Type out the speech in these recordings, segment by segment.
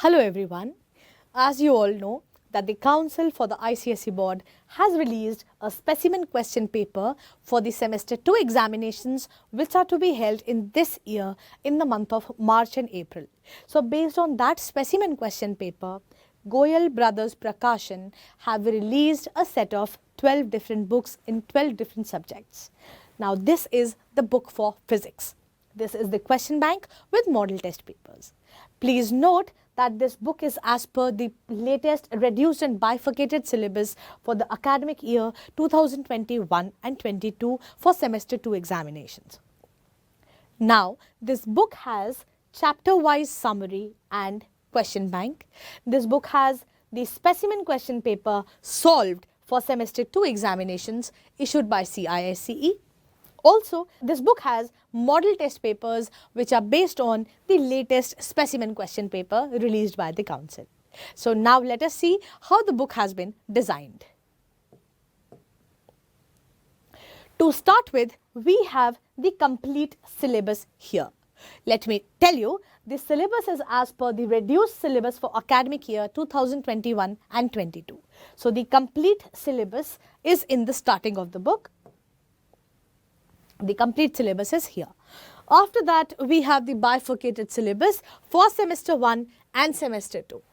Hello everyone. As you all know that the Council for the ICSE board has released a specimen question paper for the semester 2 examinations which are to be held in this year in the month of March and April. So based on that specimen question paper, Goyal brothers Prakashan have released a set of 12 different books in 12 different subjects. Now this is the book for physics. This is the question bank with model test papers. Please note that this book is as per the latest reduced and bifurcated syllabus for the academic year 2021 and 22 for semester 2 examinations. Now, this book has chapter-wise summary and question bank. This book has the specimen question paper solved for semester 2 examinations issued by CISCE. Also, this book has model test papers which are based on the latest specimen question paper released by the council. So now let us see how the book has been designed. To start with, we have the complete syllabus here. Let me tell you, the syllabus is as per the reduced syllabus for academic year 2021 and 22. So the complete syllabus is in the starting of the book. The complete syllabus is here. After that, we have the bifurcated syllabus for semester 1 and semester 2.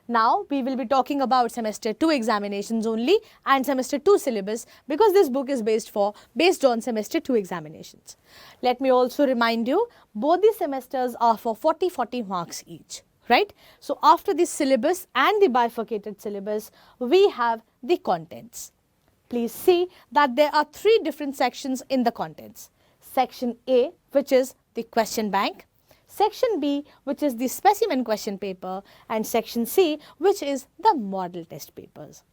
Now, we will be talking about semester 2 examinations only and semester 2 syllabus because this book is based on semester 2 examinations. Let me also remind you, both the semesters are for 40 marks each, right? So, after the syllabus and the bifurcated syllabus, we have the contents. Please see that there are 3 different sections in the contents. Section A, which is the question bank. Section B, which is the specimen question paper. And section C, which is the model test papers.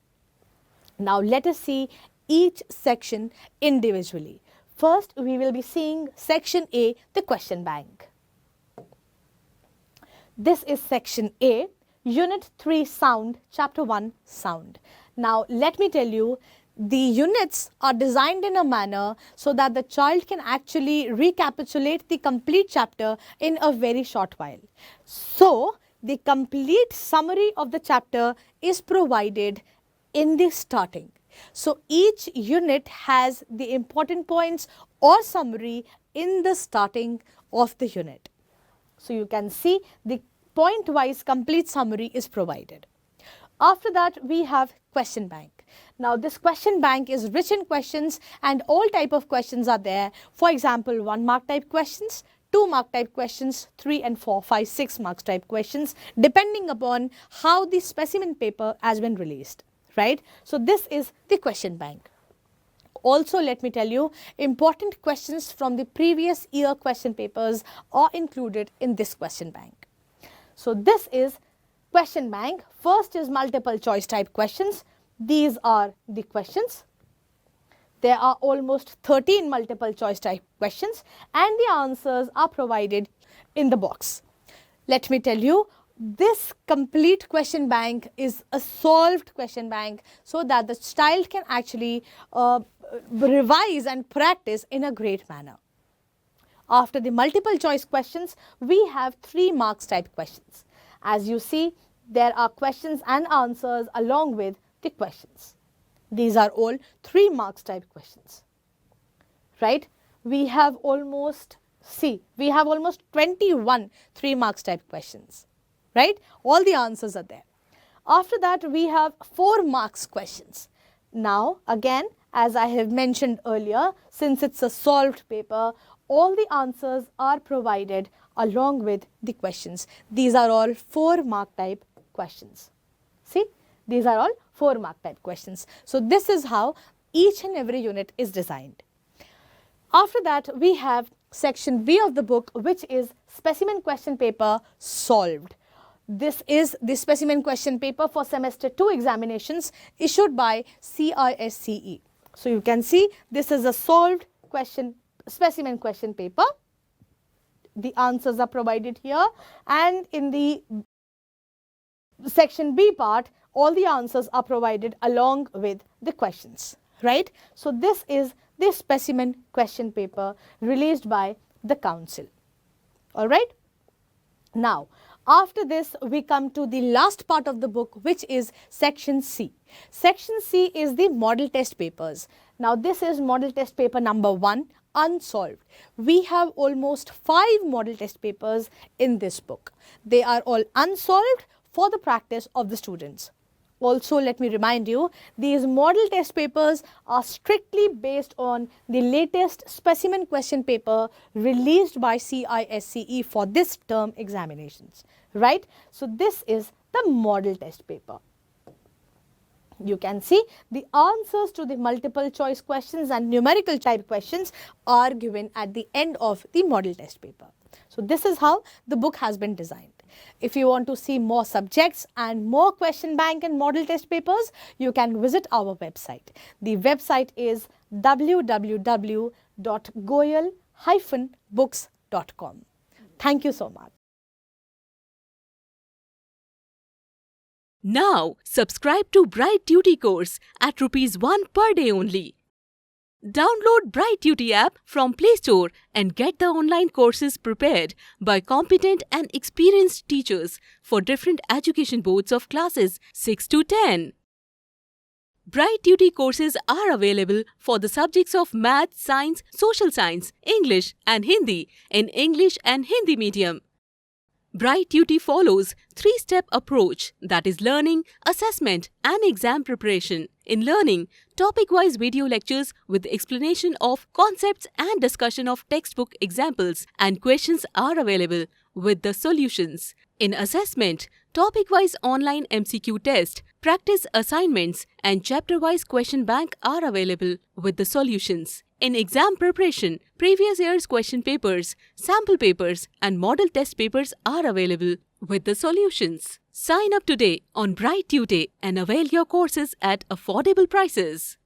Now, let us see each section individually. First, we will be seeing section A, the question bank. This is section A, unit 3 sound, chapter 1 sound. Now, let me tell you, the units are designed in a manner so that the child can actually recapitulate the complete chapter in a very short while. So, the complete summary of the chapter is provided in the starting. So, each unit has the important points or summary in the starting of the unit. So, you can see the point-wise complete summary is provided. After that, we have question bank. Now, this question bank is rich in questions and all type of questions are there. For example, 1 mark type questions, 2 mark type questions, 3 and 4, 5, 6 marks type questions depending upon how the specimen paper has been released, right? So, this is the question bank. Also, let me tell you, important questions from the previous year question papers are included in this question bank. So, this is question bank. First is multiple choice type questions. These are the questions. There are almost 13 multiple choice type questions and the answers are provided in the box. Let me tell you, this complete question bank is a solved question bank so that the child can actually revise and practice in a great manner. After the multiple choice questions, we have 3 marks type questions. As you see, there are questions and answers along with the questions. These are all 3 marks type questions, right? We have almost 21 3 marks type questions, right? All the answers are there. After that, we have 4 marks questions. Now, again, as I have mentioned earlier, since it's a solved paper, all the answers are provided along with the questions. These are all 4 mark type questions. See, these are all 4 mark type questions. So, this is how each and every unit is designed. After that, we have section B of the book, which is specimen question paper solved. This is the specimen question paper for semester 2 examinations issued by CISCE. So, you can see this is a solved specimen question paper. The answers are provided here, and in the section B part, all the answers are provided along with the questions, right? So, this is the specimen question paper released by the council, all right? Now, After this, we come to the last part of the book, which is section C. Section C is the model test papers. Now, this is model test paper number 1, unsolved. We have almost 5 model test papers in this book. They are all unsolved for the practice of the students. Also, let me remind you, these model test papers are strictly based on the latest specimen question paper released by CISCE for this term examinations, right? So, this is the model test paper. You can see the answers to the multiple choice questions and numerical type questions are given at the end of the model test paper. So, this is how the book has been designed. If you want to see more subjects and more question bank and model test papers, you can visit our website. The website is www.goyal-books.com. Thank you so much. Now, subscribe to Bright Duty course at ₹1 per day only. Download Bright Duty app from Play Store and get the online courses prepared by competent and experienced teachers for different education boards of classes 6 to 10. Bright Duty courses are available for the subjects of Math, Science, Social Science, English and Hindi in English and Hindi medium. Bright Duty follows 3-step approach, that is learning, assessment and exam preparation. In learning, topic-wise video lectures with explanation of concepts and discussion of textbook examples and questions are available with the solutions. In assessment, topic-wise online MCQ test, practice assignments and chapter-wise question bank are available with the solutions. In exam preparation, previous year's question papers, sample papers and model test papers are available with the solutions. Sign up today on Bright Tuesday and avail your courses at affordable prices.